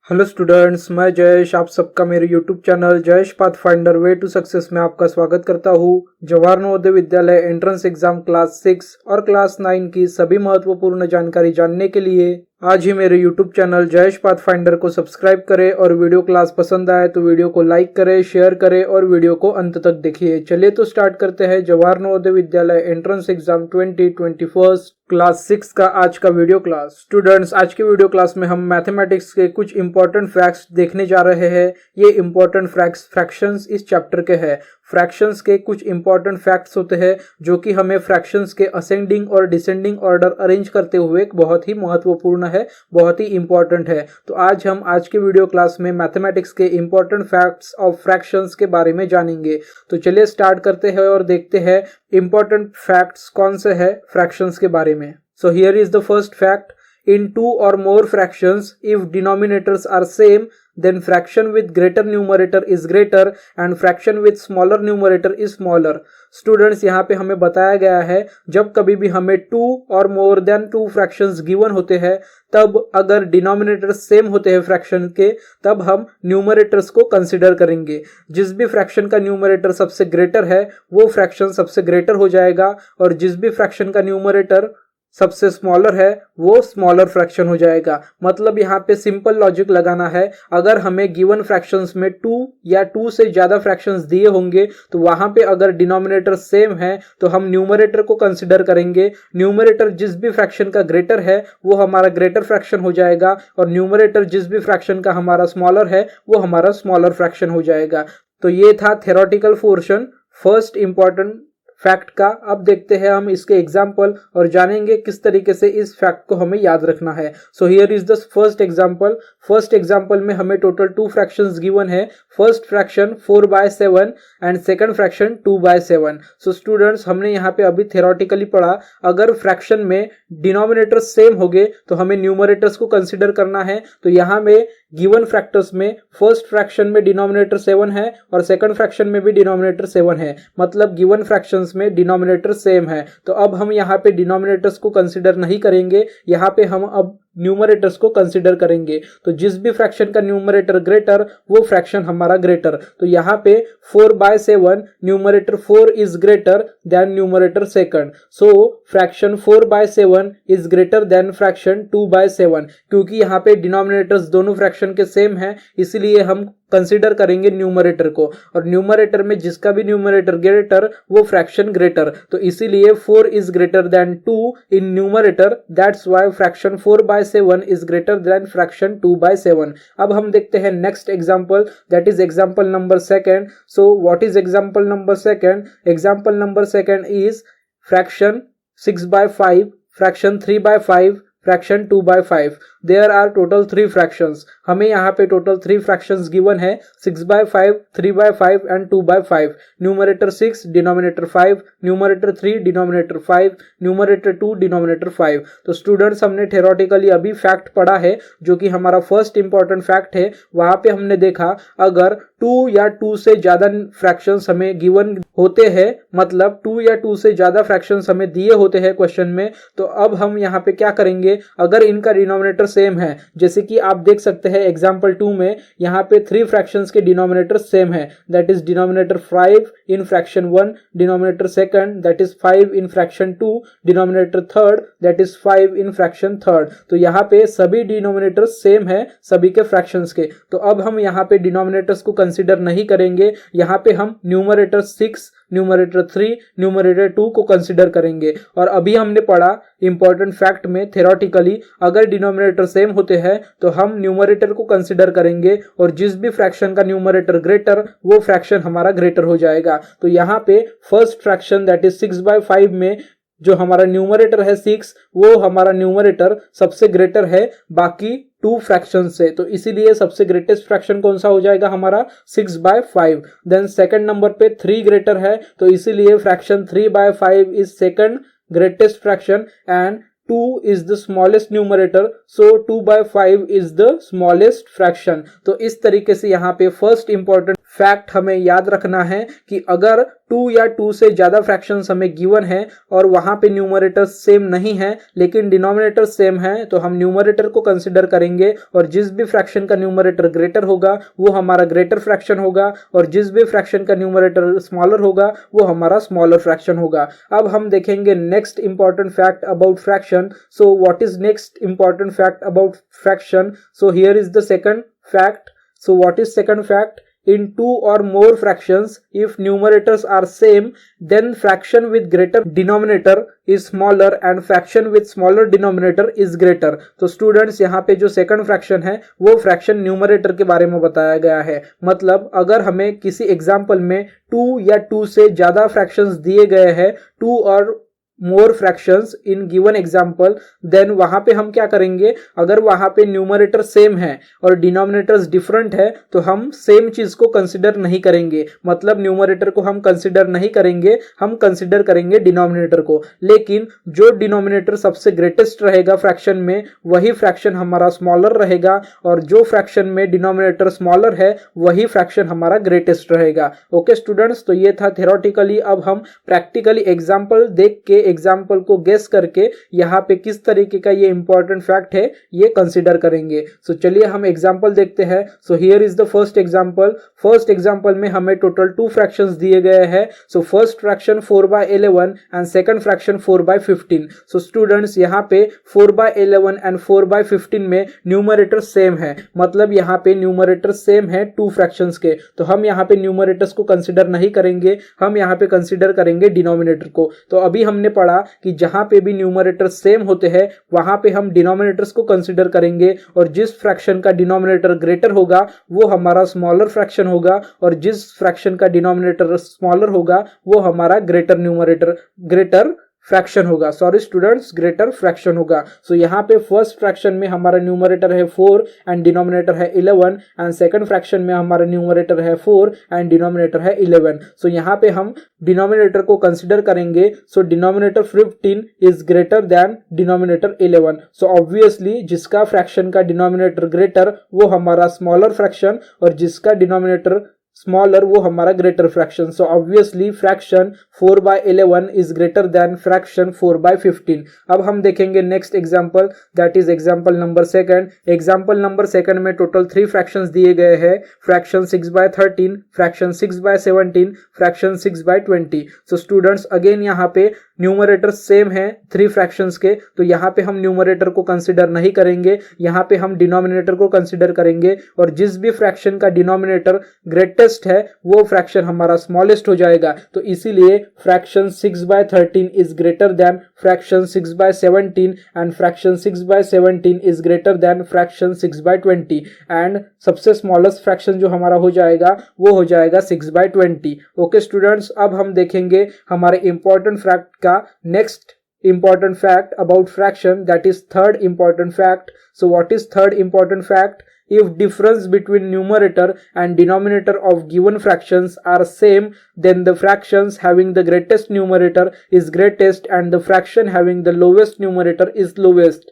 Hello students, मैं जयेश आप सबका मेरे YouTube channel Jayesh Pathfinder way to success में आपका स्वागत करता हूँ। Jawahar Navodaya Vidyalaya entrance exam class 6 और क्लास 9 की सभी महत्वपूर्ण जानकारी जानने के लिए आज ही मेरे यूट्यूब चैनल जयेश पाथफाइंडर को सब्सक्राइब करें और वीडियो क्लास पसंद आए तो वीडियो को लाइक करें, शेयर करें और वीडियो को अंत तक देखिए। चलिए तो स्टार्ट करते हैं Jawahar Navodaya Vidyalaya entrance exam 2021 class 6 का आज का वीडियो क्लास। स्टूडेंट्स, आज के वीडियो क्लास में हम मैथमेटिक्स के कुछ इंपॉर्टेंट फैक्ट्स देखने जा रहे हैं। ये इंपॉर्टेंट फ्रैक्शंस इस चैप्टर के हैं। फ्रैक्शंस के कुछ इंपॉर्टेंट फैक्ट्स होते हैं जो कि हमें फ्रैक्शंस के असेंडिंग और डिसेंडिंग ऑर्डर अरेंज करते हुए बहुत ही महत्वपूर्ण है, बहुत ही इंपॉर्टेंट है। तो आज के वीडियो क्लास में मैथमेटिक्स के इंपॉर्टेंट फैक्ट्स ऑफ फ्रैक्शंस के बारे में जानेंगे। तो चलिए स्टार्ट करते हैं और देखते हैं इंपॉर्टेंट फैक्ट्स कौन से हैं फ्रैक्शंस के बारे में। सो here is the first fact. In two or more fractions, if denominators are same, then fraction with greater numerator is greater and fraction with smaller numerator is smaller. Students, यहाँ पे हमें बताया गया है जब कभी भी हमें 2 or more than 2 fractions given होते हैं, तब अगर डिनोमिनेटर्स सेम होते हैं फ्रैक्शन के, तब हम न्यूमरेटर्स को कंसिडर करेंगे। जिस भी फ्रैक्शन का न्यूमरेटर सबसे ग्रेटर है वो फ्रैक्शन सबसे ग्रेटर हो जाएगा, और जिस भी फ्रैक्शन का न्यूमरेटर सबसे स्मॉलर है वो स्मॉलर फ्रैक्शन हो जाएगा। मतलब यहाँ पे सिंपल लॉजिक लगाना है। अगर हमें गिवन फ्रैक्शंस में 2 या 2 से ज्यादा फ्रैक्शंस दिए होंगे तो वहां पे अगर डिनोमिनेटर सेम है तो हम न्यूमरेटर को कंसिडर करेंगे। न्यूमरेटर जिस भी फ्रैक्शन का ग्रेटर है वो हमारा ग्रेटर फ्रैक्शन हो जाएगा, और न्यूमरेटर जिस भी फ्रैक्शन का हमारा स्मॉलर है वो हमारा स्मॉलर फ्रैक्शन हो जाएगा। तो ये था theoretical portion first important fact का। अब देखते हैं हम इसके एग्जाम्पल और जानेंगे किस तरीके से इस फैक्ट को हमें याद रखना है। सो here is the first example. First example में हमें टोटल 2 फ्रैक्शंस गिवन है। First fraction 4/7 and second fraction 2/7। So students, हमने यहाँ पे अभी थ्योरेटिकली पढ़ा, अगर फ्रैक्शन में डिनोमिनेटर सेम हो गए तो हमें न्यूमरेटर्स को कंसिडर करना है। तो यहाँ में गिवन फैक्टर्स में फर्स्ट फ्रैक्शन में डिनोमिनेटर 7 है और सेकंड फ्रैक्शन में भी डिनोमिनेटर 7 है, मतलब गिवन फ्रैक्शंस में डिनोमिनेटर सेम है। तो अब हम यहाँ पे डिनोमिनेटर्स को कंसिडर नहीं करेंगे, यहाँ पे हम अब न्यूमरेटर्स को कंसिडर करेंगे। तो जिस भी फ्रैक्शन का न्यूमरेटर ग्रेटर वो फ्रैक्शन हमारा ग्रेटर। तो यहाँ पे 4/7 numerator 4 is greater then numerator second. So fraction 4/7 is greater than fraction 2/7। क्योंकि यहाँ पे डिनोमिनेटर्स दोनों फ्रैक्शन के सेम है, इसलिए हम कंसिडर करेंगे न्यूमरेटर को, और न्यूमरेटर में जिसका भी न्यूमरेटर ग्रेटर वो फ्रैक्शन ग्रेटर। तो इसीलिए 4 is greater than 2 in numerator, that's why fraction 4/7 is greater than fraction 2/7। अब हम देखते हैं next example, that is example number second. So what is example number second? Example number second is fraction 6/5, fraction 3/5, fraction 2/5। There are total 3 fractions. हमें यहाँ पे total 3 fractions given है, 6/5, 3/5 and 2/5। Numerator 6, denominator 5, numerator 3, denominator 5, numerator 2, denominator 5। तो students, हमने theoretically अभी fact पढ़ा है जो कि हमारा फर्स्ट इंपॉर्टेंट फैक्ट है। वहां पे हमने देखा अगर 2 या 2 से ज्यादा फ्रैक्शंस हमें गिवन होते हैं, मतलब 2 या 2 से ज्यादा फ्रैक्शंस हमें दिए होते हैं क्वेश्चन में, तो अब हम यहाँ पे क्या करेंगे, अगर इनका डिनोमिनेटर सेम है, जैसे कि आप देख सकते हैं एग्जांपल 2 में यहाँ पे 3 फ्रैक्शंस के डिनोमिनेटर सेम है, that is denominator 5 in fraction 1, denominator second that is 5 in fraction 2, denominator third that is 5 in fraction third. तो यहाँ पे सभी डिनोमिनेटर सेम है सभी के फ्रैक्शंस के। तो अब हम यहाँ पे डिनोमिनेटर्स को कंसिडर नहीं करेंगे, यहाँ पे हम न्यूमरेटर 6, न्यूमरेटर 3, न्यूमरेटर 2 को कंसिडर करेंगे। और अभी हमने पढ़ा इंपॉर्टेंट फैक्ट में थ्योरेटिकली, अगर डिनोमिनेटर सेम होते हैं तो हम न्यूमरेटर को कंसिडर करेंगे, और जिस भी फ्रैक्शन का न्यूमरेटर ग्रेटर वो फ्रैक्शन हमारा ग्रेटर हो जाएगा। तो यहाँ पे फर्स्ट फ्रैक्शन दैट इज 6/5 में जो हमारा न्यूमरेटर है 6, वो हमारा न्यूमरेटर सबसे ग्रेटर है बाकी 2 फ्रैक्शन से। तो इसीलिए सबसे ग्रेटेस्ट फ्रैक्शन कौन सा हो जाएगा हमारा 6/5। देन सेकंड नंबर पे 3 ग्रेटर है, तो इसीलिए fraction 3/5 is second greatest fraction and 2 is the smallest numerator, so 2/5 is the smallest fraction। तो इस तरीके से यहाँ पे फर्स्ट इंपॉर्टेंट फैक्ट हमें याद रखना है कि अगर 2 या 2 से ज़्यादा फ्रैक्शंस हमें गिवन है और वहाँ पे न्यूमरेटर सेम नहीं है लेकिन डिनोमिनेटर सेम है, तो हम न्यूमरेटर को कंसिडर करेंगे और जिस भी फ्रैक्शन का न्यूमरेटर ग्रेटर होगा वो हमारा ग्रेटर फ्रैक्शन होगा और जिस भी फ्रैक्शन का न्यूमरेटर स्मॉलर होगा वो हमारा स्मॉलर फ्रैक्शन होगा। अब हम देखेंगे next important fact about fraction. So what is next important fact about fraction? So here is the second fact. So what is second fact? In 2 or more fractions, if numerators are same, then fraction with greater denominator is smaller and fraction with smaller denominator is greater. तो students यहाँ पे जो second fraction है वो fraction numerator के बारे में बताया गया है। मतलब अगर हमें किसी एग्जाम्पल में 2 या 2 से ज्यादा फ्रैक्शंस दिए गए हैं, 2 or more fractions in given example, then वहां पे हम क्या करेंगे, अगर वहां पे न्यूमरेटर सेम है और डिनोमिनेटर्स डिफरेंट है तो हम सेम चीज को कंसिडर नहीं करेंगे। मतलब न्यूमरेटर को हम कंसिडर नहीं करेंगे, हम कंसिडर करेंगे डिनोमिनेटर को। लेकिन जो डिनोमिनेटर सबसे ग्रेटेस्ट रहेगा फ्रैक्शन में वही फ्रैक्शन हमारा स्मॉलर रहेगा और जो फ्रैक्शन में डिनोमिनेटर स्मॉलर है वही फ्रैक्शन हमारा ग्रेटेस्ट रहेगा। ओके स्टूडेंट्स, तो ये था थ्योरेटिकली। अब हम प्रैक्टिकली एग्जाम्पल देख के एग्जाम्पल को गेस करके यहाँ पे किस तरीके का ये इंपॉर्टेंट फैक्ट है ये कंसिडर करेंगे। सो चलिए हम एग्जाम्पल देखते हैं। सो here is the first example. First example में हमें टोटल 2 फ्रैक्शंस दिए गए हैं। So first fraction 4/11 and second fraction 4/15। So students यहाँ पे 4/11 एंड 4/15 में न्यूमरेटर सेम है। मतलब यहाँ पे न्यूमरेटर सेम है 2 फ्रैक्शंस के, तो हम यहाँ पे न्यूमरेटर्स को कंसिडर नहीं करेंगे, हम यहाँ पे कंसिडर करेंगे डिनोमिनेटर को। तो अभी हमने पढ़ा कि जहां पे भी न्यूमरेटर सेम होते हैं वहां पे हम डिनोमिनेटर्स को कंसिडर करेंगे और जिस फ्रैक्शन का डिनोमिनेटर ग्रेटर होगा वो हमारा स्मॉलर फ्रैक्शन होगा और जिस फ्रैक्शन का डिनोमिनेटर स्मॉलर होगा वो हमारा ग्रेटर फ्रैक्शन होगा। सॉरी स्टूडेंट्स, ग्रेटर फ्रैक्शन होगा। सो यहाँ पे फर्स्ट फ्रैक्शन में हमारा न्यूमरेटर है 4 एंड डिनोमिनेटर है 11 एंड सेकंड फ्रैक्शन में हमारा न्यूमरेटर है 4 एंड डिनोमिनेटर है 11। सो यहाँ पे हम डिनोमिनेटर को कंसिडर करेंगे। सो denominator 15 is greater than denominator 11। So obviously जिसका फ्रैक्शन का डिनोमिनेटर ग्रेटर वो हमारा स्मॉलर फ्रैक्शन और जिसका डिनोमिनेटर स्मॉलर वो हमारा greater fraction. So obviously fraction 4/11 is greater than fraction 4/15। अब हम देखेंगे next example, that is example number second. Example number second में टोटल 3 फ्रैक्शंस दिए गए हैं। Fraction 6/13, fraction 6/17, fraction 6/20। So students again यहाँ पे न्यूमरेटर सेम है 3 फ्रैक्शंस के, तो यहाँ पे हम न्यूमरेटर को कंसिडर नहीं करेंगे, यहाँ पे हम डिनोमिनेटर को कंसिडर करेंगे और जिस भी फ्रैक्शन का डिनोमिनेटर ग्रेटेस्ट है वो फ्रैक्शन हमारा स्मॉलेस्ट हो जाएगा। तो इसीलिए fraction 6/13 is greater than fraction 6/17 and fraction 6/17 is greater than fraction 6/20 and सबसे स्मॉलेस्ट फ्रैक्शन जो हमारा हो जाएगा वो हो जाएगा 6/20। ओके स्टूडेंट्स, अब हम देखेंगे हमारे इंपॉर्टेंट फैक्ट का next important fact about fraction, that is third important fact. So what is third important fact? If difference between numerator and denominator of given fractions are same, then the fractions having the greatest numerator is greatest and the fraction having the lowest numerator is lowest.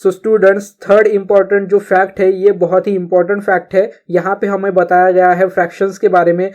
So students third important जो fact है ये बहुत ही important fact है। यहाँ पे हमें बताया गया है फ्रैक्शंस के बारे में।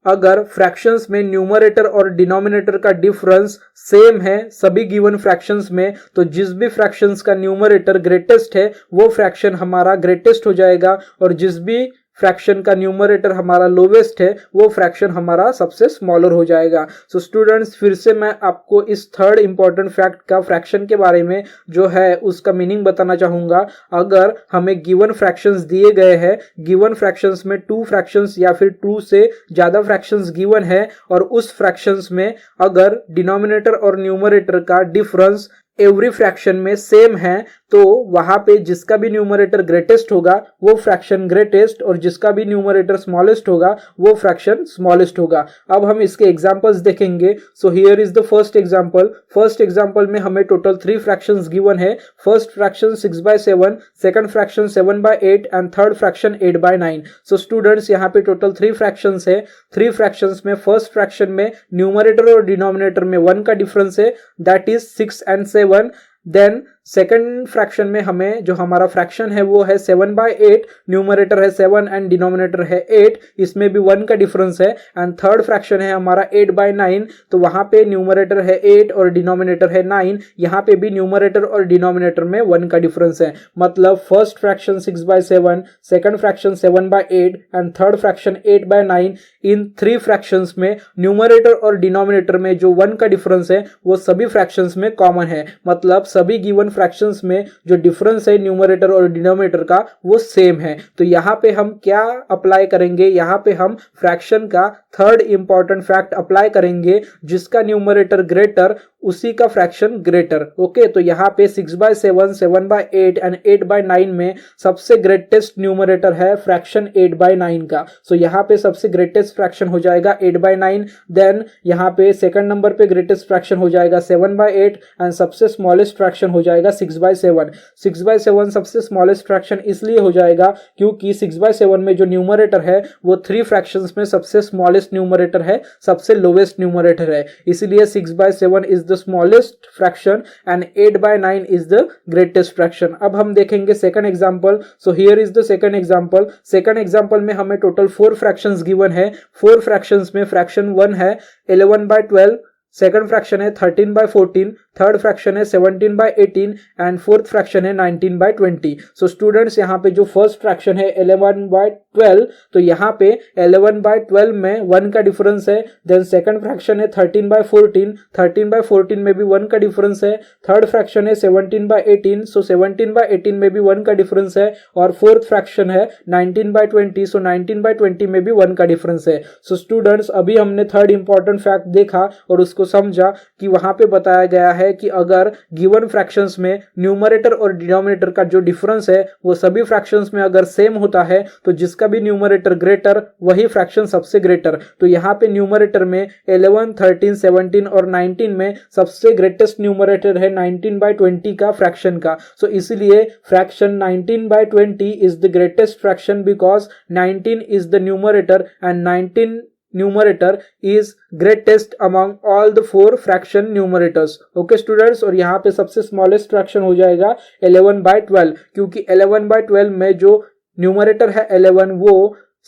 अगर फ्रैक्शंस में न्यूमरेटर और डिनोमिनेटर का डिफरेंस सेम है सभी गिवन फ्रैक्शंस में, तो जिस भी फ्रैक्शंस का न्यूमरेटर ग्रेटेस्ट है वो फ्रैक्शन हमारा ग्रेटेस्ट हो जाएगा और जिस भी फ्रैक्शन का न्यूमरेटर हमारा लोवेस्ट है वो फ्रैक्शन हमारा सबसे स्मॉलर हो जाएगा। सो स्टूडेंट्स फिर से मैं आपको इस थर्ड इंपॉर्टेंट फैक्ट का फ्रैक्शन के बारे में जो है उसका मीनिंग बताना चाहूंगा। अगर हमें गिवन फ्रैक्शंस दिए गए हैं, गिवन फ्रैक्शंस में 2 फ्रैक्शंस या फिर 2 से ज्यादा फ्रैक्शंस गिवन है और उस फ्रैक्शंस में अगर डिनोमिनेटर और न्यूमरेटर का डिफरेंस एवरी फ्रैक्शन में सेम है तो वहां पे जिसका भी न्यूमरेटर ग्रेटेस्ट होगा वो फ्रैक्शन ग्रेटेस्ट और जिसका भी न्यूमरेटर स्मॉलेस्ट होगा वो फ्रैक्शन स्मॉलेस्ट होगा। अब हम इसके एग्जांपल्स देखेंगे। So here is the first example. First example में हमें टोटल 3 फ्रैक्शंस गिवन है। First fraction 6/7, second fraction 7/8 and third fraction 8/9। So students यहाँ पे टोटल 3 फ्रैक्शंस है। 3 फ्रैक्शंस में फर्स्ट फ्रैक्शन में न्यूमरेटर और डिनोमिनेटर में 1 का डिफरेंस है, that is 6 and 7। Then second fraction में हमें जो हमारा फ्रैक्शन है वो है 7/8, न्यूमरेटर है 7 एंड डिनोमिनेटर है 8, इसमें भी 1 का डिफरेंस है। एंड थर्ड फ्रैक्शन है हमारा 8/9, तो वहां पे न्यूमरेटर है 8 और डिनोमिनेटर है 9, यहाँ पे भी न्यूमरेटर और डिनोमिनेटर में 1 का डिफरेंस है। मतलब first fraction 6/7, second fraction 7/8 and third fraction 8/9, in 3 fractions में न्यूमरेटर और डिनोमिनेटर में जो 1 का डिफरेंस है वो सभी फ्रैक्शंस में कॉमन है। मतलब सभी गिवन फ्रैक्शंस में जो डिफरेंस है न्यूमरेटर और डिनोमिनेटर का वो सेम है। तो यहाँ पे हम क्या अप्लाई करेंगे, यहाँ पे हम फ्रैक्शन का थर्ड इंपॉर्टेंट फैक्ट अप्लाई करेंगे, जिसका न्यूमरेटर ग्रेटर उसी का फ्रैक्शन ग्रेटर। ओके, तो यहाँ पे 6/7, 7/8 एंड 8/9 में सबसे ग्रेटेस्ट न्यूमरेटर है फ्रैक्शन 8/9 का। सो यहाँ पे सबसे ग्रेटेस्ट फ्रैक्शन हो जाएगा 8/9। देन यहाँ पे सेकंड नंबर पे ग्रेटेस्ट फ्रैक्शन हो जाएगा 7/8 एंड सबसे स्मॉलेस्ट फ्रैक्शन हो जाएगा 6/7। 6/7 सबसे स्मॉलेस्ट फ्रैक्शन इसलिए हो जाएगा क्योंकि 6/7 में जो न्यूमरेटर है वो 3 फ्रैक्शंस में सबसे स्मॉलेस्ट न्यूमरेटर है, सबसे लोवेस्ट न्यूमरेटर है, इसीलिए 6/7 is the smallest fraction and 8/9 is the greatest fraction. अब हम देखेंगे second example. So here is the second example. Second example में हमें टोटल 4 फ्रैक्शंस गिवन है। 4 फ्रैक्शंस में फ्रैक्शन 1 है 11/12, सेकंड फ्रैक्शन है 13/14, थर्ड फ्रैक्शन है 17/18 एंड फोर्थ फ्रैक्शन है 19/20। सो स्टूडेंट्स यहाँ पे जो फर्स्ट फ्रैक्शन है 11/12, तो यहाँ पे 11/12 में 1 का डिफरेंस है। देन सेकंड फ्रैक्शन है 13/14, 13/14 में भी 1 का डिफरेंस है। थर्ड फ्रैक्शन है 17/18, सो 17/18 में भी 1 का डिफरेंस है। और फोर्थ फ्रैक्शन है 19/20, सो 19/20 में भी 1 का डिफरेंस है। सो स्टूडेंट्स अभी हमने थर्ड इंपॉर्टेंट फैक्ट देखा और उसको समझा कि वहां पे बताया गया है कि अगर गिवन फ्रैक्शंस में न्यूमरेटर और डिनोमिनेटर का जो डिफरेंस है वो सभी फ्रैक्शंस में अगर सेम होता है तो जिसका भी न्यूमरेटर ग्रेटर वही फ्रैक्शन सबसे ग्रेटर। तो यहाँ पे न्यूमरेटर में 11, 13, 17 और 19 में सबसे ग्रेटेस्ट न्यूमरेटर है 19/20 का फ्रैक्शन का। सो इसीलिए fraction 19/20 is the greatest fraction because 19 is the numerator and 19 numerator is greatest among all the 4 fraction numerators। Okay students, और यहाँ पे सबसे स्मॉलेस्ट फ्रैक्शन हो जाएगा 11/12, क्योंकि 11/12 में जो न्यूमरेटर है 11 वो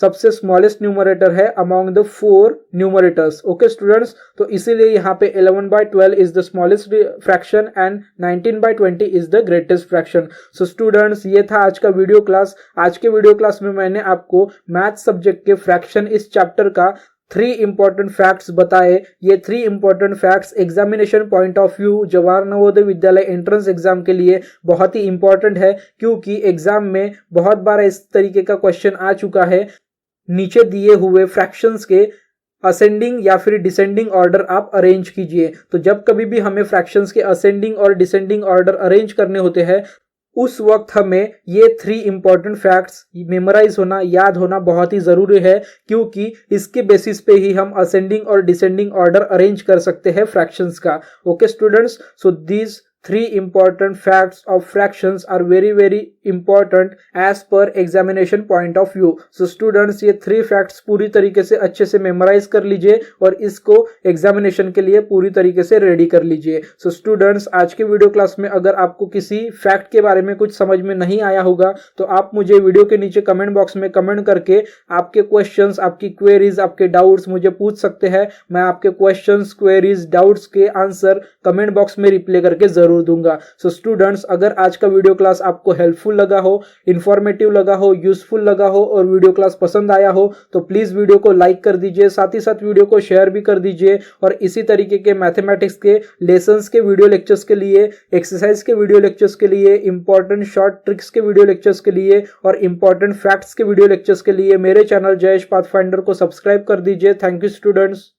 सबसे स्मॉलेस्ट न्यूमरेटर है among the 4 numerators. Okay students, तो इसीलिए यहाँ पे 11/12 is the smallest fraction and 19/20 is the greatest fraction. So students ये था आज का वीडियो क्लास। आज के वीडियो क्लास में मैंने आपको मैथ सब्जेक्ट के फ्रैक्शन इस चैप्टर का 3 इंपॉर्टेंट फैक्ट्स बताए। ये 3 important facts examination point of view Jawahar Navodaya Vidyalaya entrance exam के लिए बहुत ही इंपॉर्टेंट है, क्योंकि एग्जाम में बहुत बार इस तरीके का क्वेश्चन आ चुका है। नीचे दिए हुए फ्रैक्शंस के असेंडिंग या फिर डिसेंडिंग ऑर्डर आप अरेंज कीजिए। तो जब कभी भी हमें फ्रैक्शंस के असेंडिंग और डिसेंडिंग ऑर्डर अरेंज करने होते हैं उस वक्त हमें ये 3 इंपॉर्टेंट फैक्ट्स मेमोराइज होना, याद होना बहुत ही जरूरी है, क्योंकि इसके बेसिस पे ही हम असेंडिंग और डिसेंडिंग ऑर्डर अरेंज कर सकते हैं फ्रैक्शंस का। Okay students, so these 3 important facts of fractions are very very important as per examination point of view। So students ये 3 facts पूरी तरीके से अच्छे से मेमोराइज कर लीजिए और इसको एग्जामिनेशन के लिए पूरी तरीके से रेडी कर लीजिए। So students आज के वीडियो क्लास में अगर आपको किसी फैक्ट के बारे में कुछ समझ में नहीं आया होगा तो आप मुझे वीडियो के नीचे कमेंट बॉक्स में कमेंट करके आपके क्वेश्चंस, आपकी क्वेरीज, आपके डाउट्स मुझे पूछ सकते हैं। मैं आपके क्वेश्चंस, क्वेरीज, डाउट्स के आंसर कमेंट बॉक्स में रिप्लाई करके जरूर दूंगा। सो स्टूडेंट्स अगर आज का वीडियो क्लास आपको हेल्पफुल लगा हो, इंफॉर्मेटिव लगा हो, यूजफुल लगा हो और वीडियो क्लास पसंद आया हो तो प्लीज वीडियो को लाइक कर दीजिए, साथ ही साथ वीडियो को शेयर भी कर दीजिए। और इसी तरीके के मैथमेटिक्स के लेसन्स के वीडियो लेक्चर्स के लिए, एक्सरसाइज के वीडियो लेक्चर्स के लिए, इंपॉर्टेंट शॉर्ट ट्रिक्स के वीडियो लेक्चर्स के लिए और इंपॉर्टेंट फैक्ट्स के वीडियो लेक्चर्स के लिए मेरे चैनल जयेश पाथफाइंडर को सब्सक्राइब कर दीजिए। Thank you students.